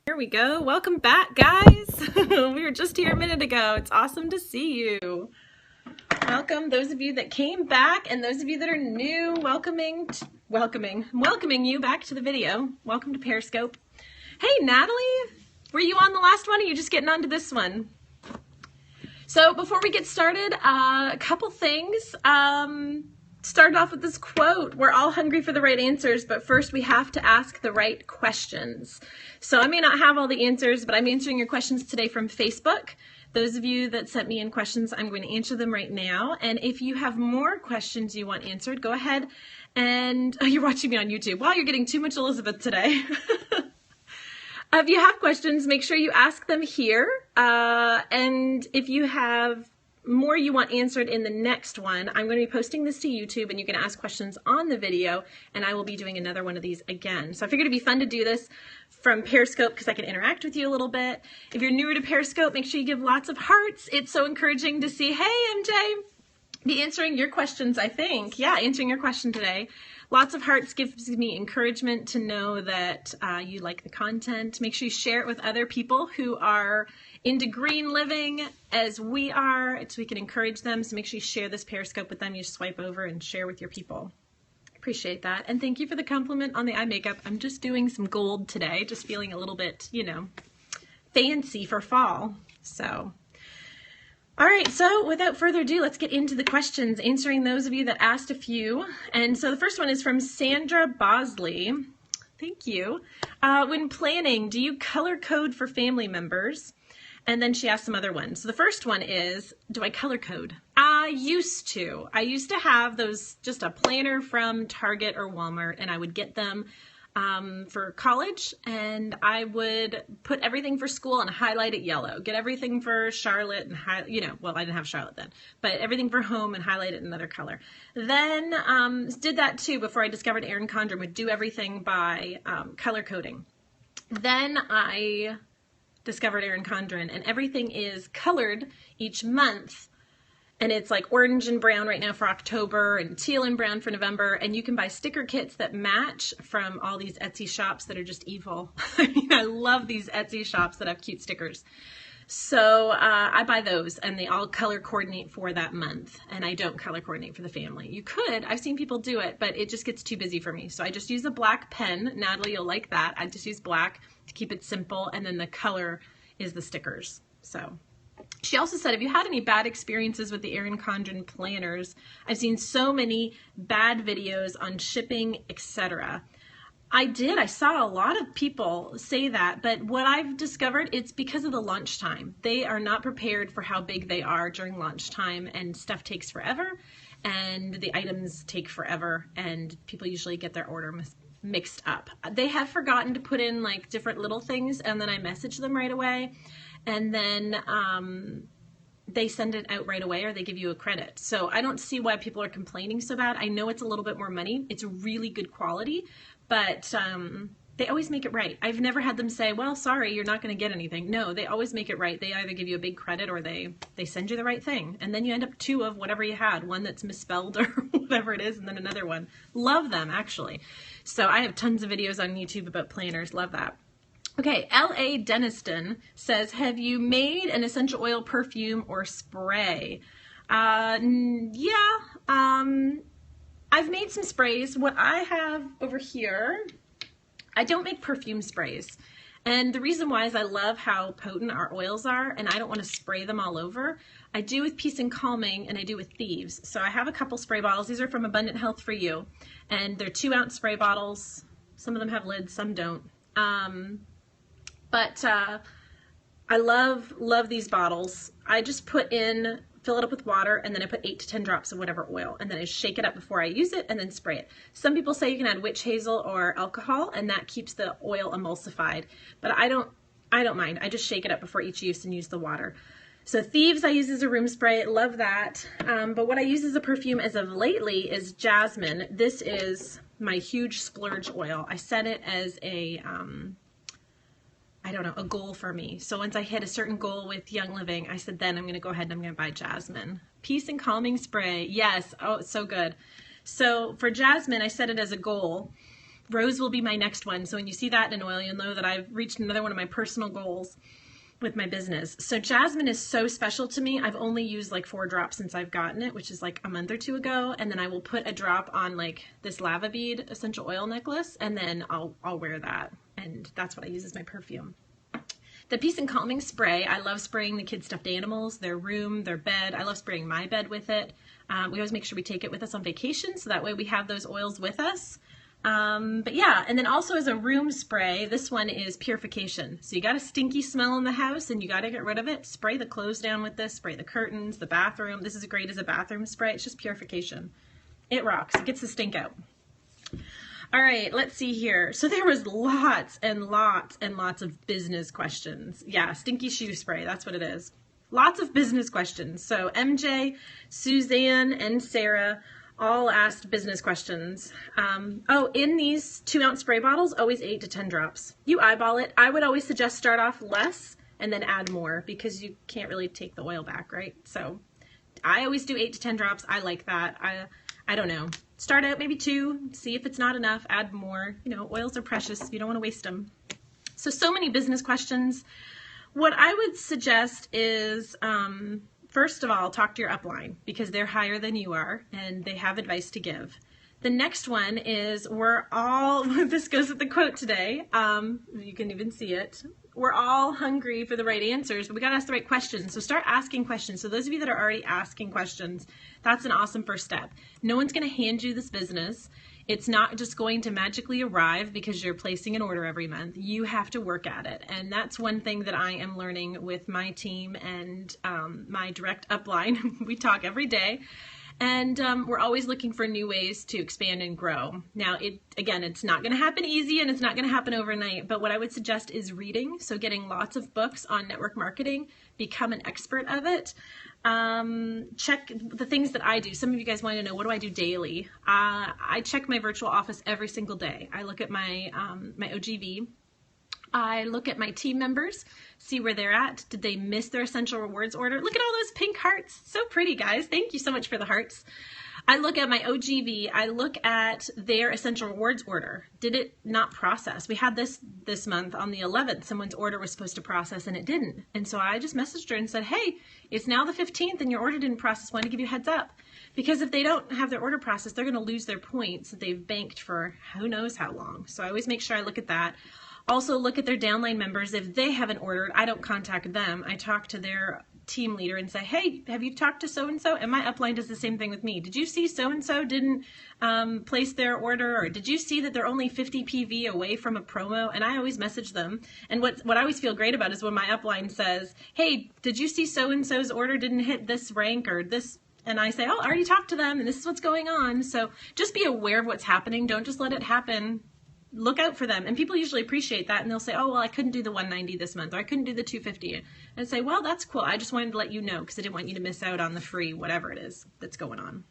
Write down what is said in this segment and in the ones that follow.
Here we go. Welcome back, guys. We were just here a minute ago. It's awesome to see you. Welcome, those of you that came back, and those of you that are new. Welcoming you back to the video. Welcome to Periscope. Hey, Natalie, were you on the last one, or are you just getting onto this one? So before we get started, a couple things. Start off with this quote: we're all hungry for the right answers, but first we have to ask the right questions. So I may not have all the answers, but I'm answering your questions today from Facebook. Those of you that sent me in questions, I'm going to answer them right now. And if you have more questions you want answered, go ahead and, oh, you're watching me on YouTube. Wow, you're getting too much Elizabeth today. If you have questions, make sure you ask them here. And if you have more you want answered in the next one, I'm going to be posting this to YouTube, and you can ask questions on the video, and I will be doing another one of these again. So I figured it'd be fun to do this from Periscope because I can interact with you a little bit. If you're newer to Periscope, make sure you give lots of hearts. It's so encouraging to see, hey, MJ, be answering your questions, I think. Yeah, answering your question today. Lots of hearts gives me encouragement to know that you like the content. Make sure you share it with other people who are into green living as we are, so we can encourage them. So make sure you share this Periscope with them. You swipe over and share with your people. Appreciate that. And thank you for the compliment on the eye makeup. I'm just doing some gold today, just feeling a little bit, you know, fancy for fall. So, all right, so without further ado, let's get into the questions, answering those of you that asked a few. And so the first one is from Sandra Bosley. Thank you. When planning, do you color code for family members? And then she asked some other ones. So the first one is, do I color code? I used to. I used to have those, just a planner from Target or Walmart, and I would get them for college, and I would put everything for school and highlight it yellow. Get everything for Charlotte and well, I didn't have Charlotte then, but everything for home and highlight it another color. Then did that too before I discovered Erin Condren would do everything by color coding. Then I discovered Erin Condren, and everything is colored each month. And it's like orange and brown right now for October, and teal and brown for November. And you can buy sticker kits that match from all these Etsy shops that are just evil. I mean, I love these Etsy shops that have cute stickers. So I buy those, and they all color coordinate for that month. And I don't color coordinate for the family. You could. I've seen people do it, but it just gets too busy for me. So I just use a black pen. Natalie, you'll like that. I just use black to keep it simple, and then the color is the stickers. So she also said, have you had any bad experiences with the Erin Condren planners? I've seen so many bad videos on shipping, etc. I did. I saw a lot of people say that, but what I've discovered, it's because of the launch time. They are not prepared for how big they are during launch time, and stuff takes forever, and the items take forever, and people usually get their order mixed up. They have forgotten to put in like different little things, and then I message them right away, and then they send it out right away, or they give you a credit. So I don't see why people are complaining so bad. I know it's a little bit more money. It's really good quality, but they always make it right. I've never had them say, well, sorry, you're not going to get anything. No, they always make it right. They either give you a big credit, or they send you the right thing. And then you end up two of whatever you had, one that's misspelled or whatever it is, and then another one. Love them, actually. So I have tons of videos on YouTube about planners. Love that. Okay, L.A. Deniston says, have you made an essential oil perfume or spray? Yeah, I've made some sprays. What I have over here, I don't make perfume sprays. And the reason why is I love how potent our oils are, and I don't want to spray them all over. I do with Peace and Calming, and I do with Thieves. So I have a couple spray bottles. These are from Abundant Health for You, and they're 2-ounce spray bottles. Some of them have lids, some don't. But I love these bottles. I just fill it up with water, and then I put 8 to 10 drops of whatever oil, and then I shake it up before I use it, and then spray it. Some people say you can add witch hazel or alcohol, and that keeps the oil emulsified, but I don't mind. I just shake it up before each use and use the water. So Thieves I use as a room spray, love that. But what I use as a perfume as of lately is Jasmine. This is my huge splurge oil. I set it as a I don't know, a goal for me. So once I hit a certain goal with Young Living, I said, then I'm going to go ahead and I'm going to buy Jasmine. Peace and Calming spray. Yes. Oh, it's so good. So for Jasmine, I set it as a goal. Rose will be my next one. So when you see that in oil, you'll know that I've reached another one of my personal goals with my business. So jasmine is so special to me. I've only used like 4 drops since I've gotten it, which is like a month or 2 ago. And then I will put a drop on like this lava bead essential oil necklace, and then I'll wear that. And that's what I use as my perfume. The Peace and Calming spray, I love spraying the kids' stuffed animals, their room, their bed. I love spraying my bed with it. We always make sure we take it with us on vacation, so that way we have those oils with us. But yeah, and then also as a room spray, this one is purification. So you got a stinky smell in the house and you got to get rid of it. Spray the clothes down with this, spray the curtains, the bathroom. This is great as a bathroom spray. It's just purification. It rocks. It gets the stink out. All right, let's see here. So there was lots and lots and lots of business questions. Yeah, stinky shoe spray, that's what it is. Lots of business questions. So MJ, Suzanne, and Sarah all asked business questions. Oh, in these 2-ounce spray bottles, always 8 to 10 drops. You eyeball it. I would always suggest start off less and then add more, because you can't really take the oil back, right? So I always do 8 to 10 drops. I like that. I don't know. Start out maybe 2, see if it's not enough, add more. You know, oils are precious. You don't want to waste them. So many business questions. What I would suggest is, first of all, talk to your upline, because they're higher than you are and they have advice to give. The next one is, we're all, this goes with the quote today, you can even see it, we're all hungry for the right answers, but we got to ask the right questions. So start asking questions. So those of you that are already asking questions, that's an awesome first step. No one's going to hand you this business. It's not just going to magically arrive because you're placing an order every month. You have to work at it. And that's one thing that I am learning with my team and my direct upline. We talk every day. And we're always looking for new ways to expand and grow. Now, again, it's not going to happen easy and it's not going to happen overnight, but what I would suggest is reading. So getting lots of books on network marketing, become an expert of it. Check the things that I do. Some of you guys want to know, what do I do daily? I check my virtual office every single day. I look at my, my OGV. I look at my team members, see where they're at. Did they miss their essential rewards order? Look at all those pink hearts. So pretty, guys. Thank you so much for the hearts. I look at my OGV. I look at their essential rewards order. Did it not process? We had this month on the 11th. Someone's order was supposed to process and it didn't. And so I just messaged her and said, hey, it's now the 15th and your order didn't process. Want to give you a heads up. Because if they don't have their order processed, they're going to lose their points that they've banked for who knows how long. So I always make sure I look at that. Also look at their downline members. If they haven't ordered, I don't contact them. I talk to their team leader and say, hey, have you talked to so-and-so? And my upline does the same thing with me. Did you see so-and-so didn't place their order? Or did you see that they're only 50 PV away from a promo? And I always message them. And what I always feel great about is when my upline says, hey, did you see so-and-so's order didn't hit this rank or this? And I say, oh, I already talked to them and this is what's going on. So just be aware of what's happening. Don't just let it happen. Look out for them. And people usually appreciate that. And they'll say, oh, well, I couldn't do the 190 this month, or I couldn't do the 250. And say, well, that's cool. I just wanted to let you know because I didn't want you to miss out on the free, whatever it is that's going on.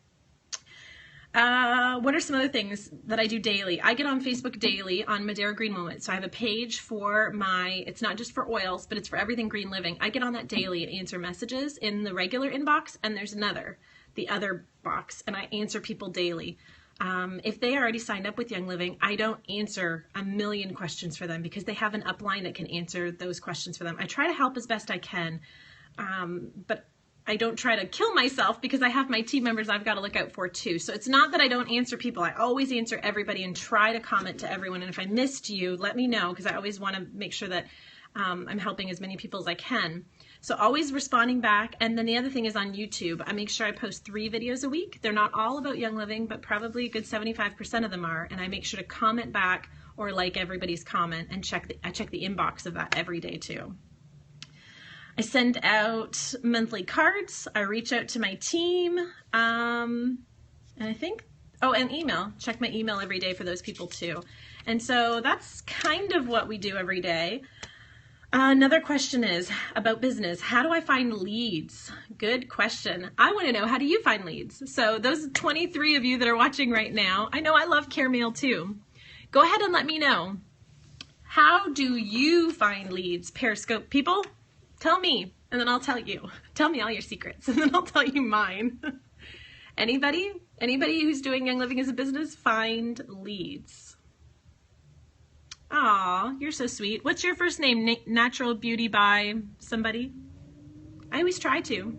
What are some other things that I do daily? I get on Facebook daily on Medero Green Moment. So I have a page for it's not just for oils, but it's for everything Green Living. I get on that daily and answer messages in the regular inbox. And there's the other box, and I answer people daily. If they already signed up with Young Living, I don't answer a million questions for them because they have an upline that can answer those questions for them. I try to help as best I can, but I don't try to kill myself because I have my team members I've got to look out for too. So it's not that I don't answer people. I always answer everybody and try to comment to everyone. And if I missed you, let me know because I always want to make sure that I'm helping as many people as I can. So always responding back. And then the other thing is on YouTube. I make sure I post 3 videos a week. They're not all about Young Living, but probably a good 75% of them are. And I make sure to comment back or like everybody's comment and I check the inbox of that every day too. I send out monthly cards. I reach out to my team. And I think, oh, and email. Check my email every day for those people too. And so that's kind of what we do every day. Another question is about business. How do I find leads? Good question. I want to know, how do you find leads? So those 23 of you that are watching right now, I know I love Care Mail too. Go ahead and let me know. How do you find leads? Periscope people, tell me, and then I'll tell you. Tell me all your secrets, and then I'll tell you mine. Anybody who's doing Young Living as a business, find leads. Aw, you're so sweet. What's your first name? Natural Beauty by somebody? I always try to.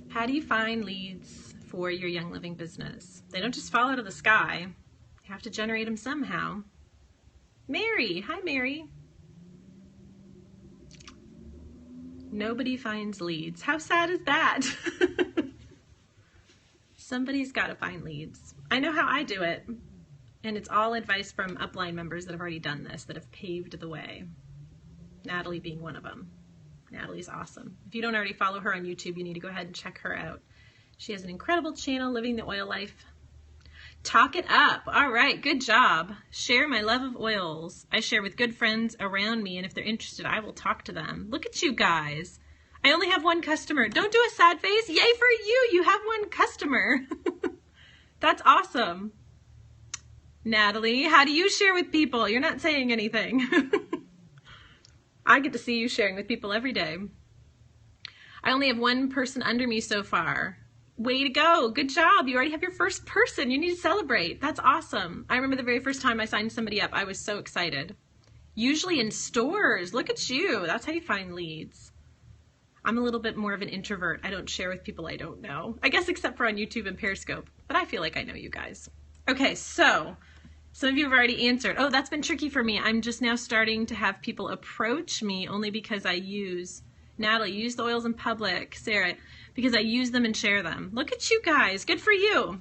How do you find leads for your Young Living business? They don't just fall out of the sky. You have to generate them somehow. Mary, hi Mary. Nobody finds leads. How sad is that? Somebody's got to find leads. I know how I do it. And it's all advice from upline members that have already done this, that have paved the way. Natalie being one of them. Natalie's awesome. If you don't already follow her on YouTube, you need to go ahead and check her out. She has an incredible channel, Living the Oil Life. Talk it up. All right, good job. Share my love of oils. I share with good friends around me, and if they're interested, I will talk to them. Look at you guys. I only have one customer. Don't do a sad face. Yay for you. You have one customer. That's awesome. Natalie, how do you share with people? You're not saying anything. I get to see you sharing with people every day. I only have one person under me so far. Way to go. Good job. You already have your first person. You need to celebrate. That's awesome. I remember the very first time I signed somebody up, I was so excited. Usually in stores. Look at you. That's how you find leads. I'm a little bit more of an introvert. I don't share with people I don't know. I guess except for on YouTube and Periscope. But I feel like I know you guys. Okay, so some of you have already answered. Oh, that's been tricky for me. I'm just now starting to have people approach me only because I use, Natalie, use the oils in public. Sarah, because I use them and share them. Look at you guys. Good for you.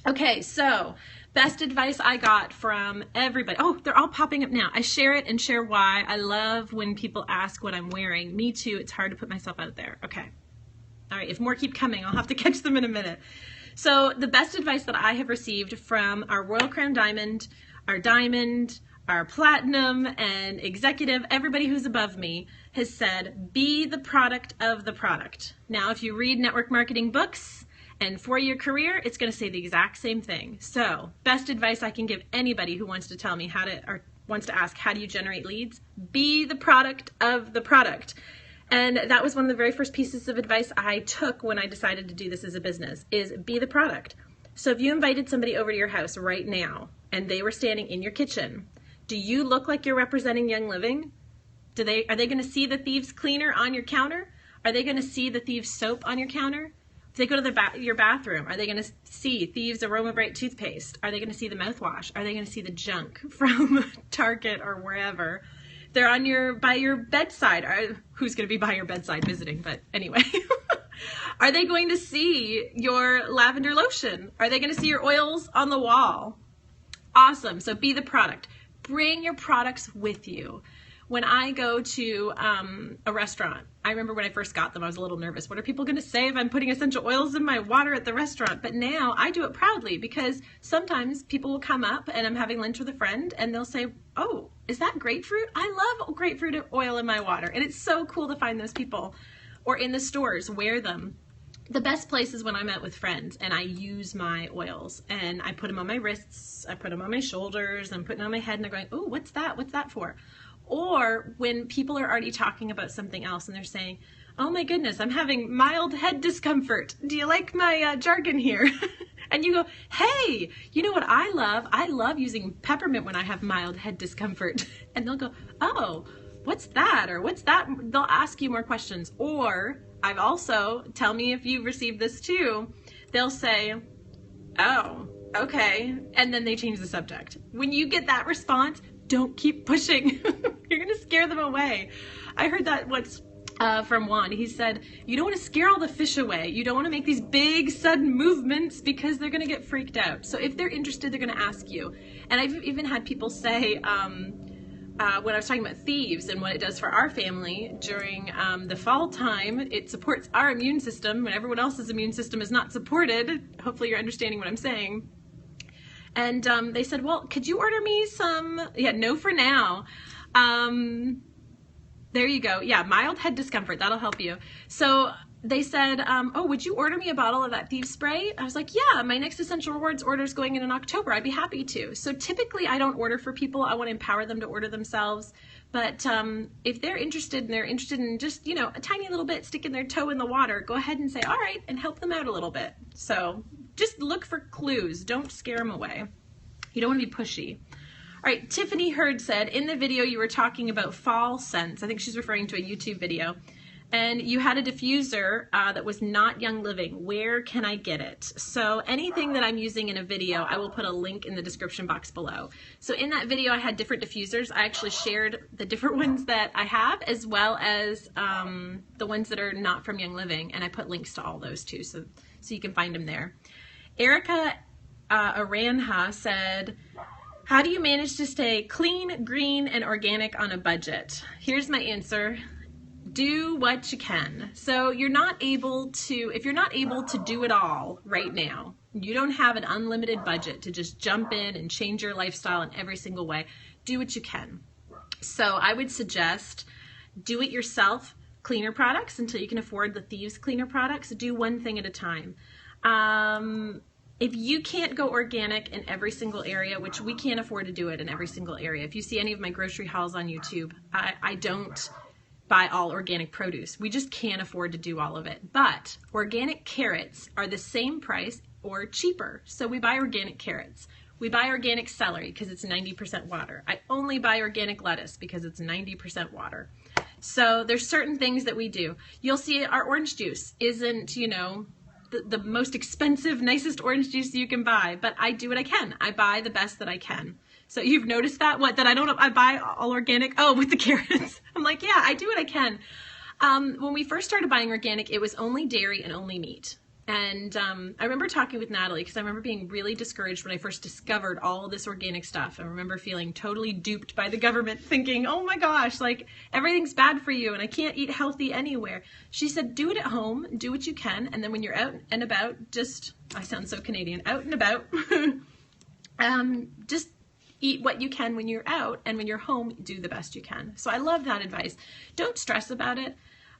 Okay, so best advice I got from everybody. Oh, they're all popping up now. I share it and share why. I love when people ask what I'm wearing. Me too. It's hard to put myself out there. Okay. All right. If more keep coming, I'll have to catch them in a minute. So the best advice that I have received from our Royal Crown Diamond, our Platinum, and Executive, everybody who's above me, has said, be the product of the product. Now, if you read network marketing books and for your career, it's going to say the exact same thing. So best advice I can give anybody who wants to tell me how to, or wants to ask, how do you generate leads? Be the product of the product. And that was one of the very first pieces of advice I took when I decided to do this as a business, is be the product. So if you invited somebody over to your house right now and they were standing in your kitchen, do you look like you're representing Young Living? Are they going to see the Thieves cleaner on your counter? Are they going to see the Thieves soap on your counter? If they go to your bathroom, are they going to see Thieves Aroma Bright toothpaste? Are they going to see the mouthwash? Are they going to see the junk from Target or wherever? They're on by your bedside. Who's going to be by your bedside visiting? But anyway, are they going to see your lavender lotion? Are they going to see your oils on the wall? Awesome. So be the product. Bring your products with you. When I go to a restaurant, I remember when I first got them, I was a little nervous. What are people going to say if I'm putting essential oils in my water at the restaurant? But now I do it proudly, because sometimes people will come up and I'm having lunch with a friend and they'll say, oh, is that grapefruit? I love grapefruit oil in my water. And it's so cool to find those people. Or in the stores, wear them. The best place is when I'm out with friends and I use my oils and I put them on my wrists, I put them on my shoulders, I'm putting them on my head, and they're going, oh, what's that? What's that for? Or when people are already talking about something else and they're saying, oh my goodness, I'm having mild head discomfort. Do you like my jargon here? And you go, hey, you know what I love? I love using peppermint when I have mild head discomfort. And they'll go, oh, what's that? Or what's that? They'll ask you more questions. Or I've also, tell me if you've received this too, they'll say, oh, okay. And then they change the subject. When you get that response, don't keep pushing. You're going to scare them away. I heard that once from Juan. He said, you don't want to scare all the fish away. You don't want to make these big sudden movements because they're going to get freaked out. So if they're interested, they're going to ask you. And I've even had people say, when I was talking about Thieves and what it does for our family during the fall time, it supports our immune system when everyone else's immune system is not supported. Hopefully you're understanding what I'm saying. And they said, well, could you order me some, no for now. There you go. Yeah, mild head discomfort, that'll help you. So they said, oh, would you order me a bottle of that Thieves spray? I was like, yeah, my next Essential Rewards order is going in October. I'd be happy to. So typically I don't order for people. I want to empower them to order themselves. But if they're interested and they're interested in just, a tiny little bit, sticking their toe in the water, go ahead and say, all right, and help them out a little bit. So just look for clues. Don't scare them away. You don't want to be pushy. All right, Tiffany Hurd said, in the video you were talking about fall scents. I think she's referring to a YouTube video. And you had a diffuser that was not Young Living. Where can I get it? So anything that I'm using in a video, I will put a link in the description box below. So in that video, I had different diffusers. I actually shared the different ones that I have, as well as the ones that are not from Young Living. And I put links to all those too, so you can find them there. Erica Aranha said, how do you manage to stay clean, green, and organic on a budget? Here's my answer. Do what you can. So if you're not able to do it all right now, you don't have an unlimited budget to just jump in and change your lifestyle in every single way, do what you can. So I would suggest do it yourself, cleaner products until you can afford the Thieves cleaner products. Do one thing at a time. If you can't go organic in every single area, which we can't afford to do it in every single area. If you see any of my grocery hauls on YouTube, I don't buy all organic produce. We just can't afford to do all of it. But organic carrots are the same price or cheaper. So we buy organic carrots. We buy organic celery because it's 90% water. I only buy organic lettuce because it's 90% water. So there's certain things that we do. You'll see our orange juice isn't, you know, the most expensive, nicest orange juice you can buy, but I do what I can. I buy the best that I can. So you've noticed that? What? That I buy all organic? Oh, with the carrots. I'm like, yeah, I do what I can. When we first started buying organic, it was only dairy and only meat. And I remember talking with Natalie because I remember being really discouraged when I first discovered all this organic stuff. I remember feeling totally duped by the government, thinking, oh my gosh, like everything's bad for you and I can't eat healthy anywhere. She said, do it at home, do what you can. And then when you're out and about, I sound so Canadian, out and about, just eat what you can when you're out, and when you're home, do the best you can. So I love that advice. Don't stress about it,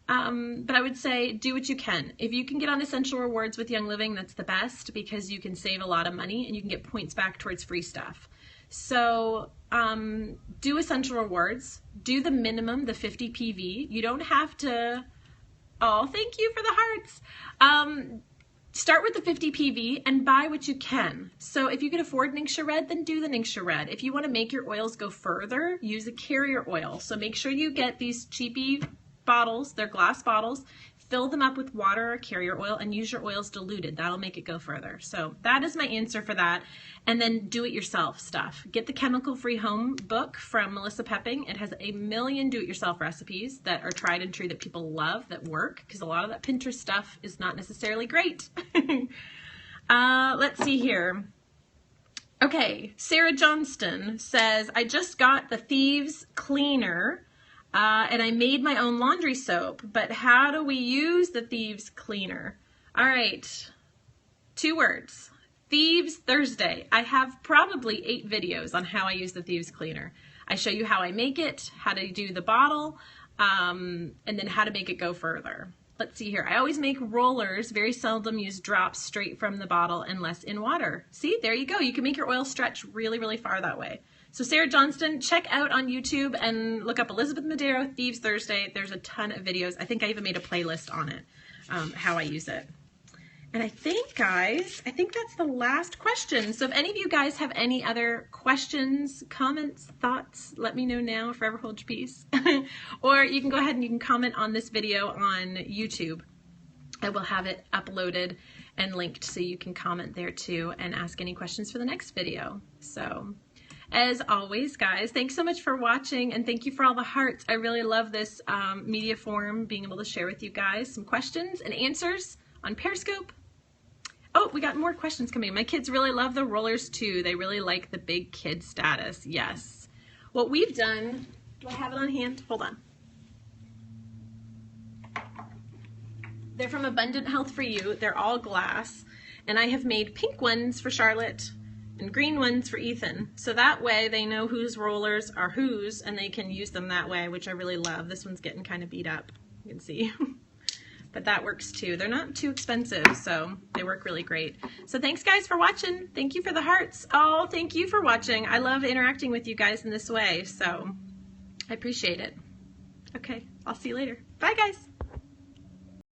but I would say do what you can. If you can get on Essential Rewards with Young Living, that's the best because you can save a lot of money and you can get points back towards free stuff. So do Essential Rewards, do the minimum, the 50 PV. You don't have to, oh, thank you for the hearts. Start with the 50 PV and buy what you can. So if you can afford Ningxia Red, then do the Ningxia Red. If you want to make your oils go further, use a carrier oil. So make sure you get these cheapy bottles, they're glass bottles, fill them up with water or carrier oil and use your oils diluted. That'll make it go further. So that is my answer for that. And then do it yourself stuff. Get the Chemical Free Home book from Melissa Pepping. It has a million do-it-yourself recipes that are tried and true that people love, that work, because a lot of that Pinterest stuff is not necessarily great. Let's see here. Okay, Sarah Johnston says, I just got the Thieves cleaner and I made my own laundry soap, but how do we use the Thieves cleaner? All right, 2 words. Thieves Thursday. I have probably 8 videos on how I use the Thieves cleaner. I show you how I make it, how to do the bottle, and then how to make it go further. Let's see here. I always make rollers, very seldom use drops straight from the bottle unless in water. See, there you go. You can make your oil stretch really, really far that way. So Sarah Johnston, check out on YouTube and look up Elizabeth Medero, Thieves Thursday. There's a ton of videos. I think I even made a playlist on it, how I use it. And I think, guys, that's the last question. So if any of you guys have any other questions, comments, thoughts, let me know now. Forever hold your peace. Or you can go ahead and you can comment on this video on YouTube. I will have it uploaded and linked so you can comment there too and ask any questions for the next video. So as always, guys, thanks so much for watching and thank you for all the hearts. I really love this media forum, being able to share with you guys some questions and answers on Periscope. Oh, we got more questions coming in. My kids really love the rollers too. They really like the big kid status. Yes. What we've done, do I have it on hand? Hold on. They're from Abundant Health for You. They're all glass. And I have made pink ones for Charlotte and green ones for Ethan. So that way they know whose rollers are whose and they can use them that way, which I really love. This one's getting kind of beat up. You can see. But that works too. They're not too expensive, so they work really great. So thanks guys for watching. Thank you for the hearts. Oh, thank you for watching. I love interacting with you guys in this way, so I appreciate it. Okay, I'll see you later. Bye guys.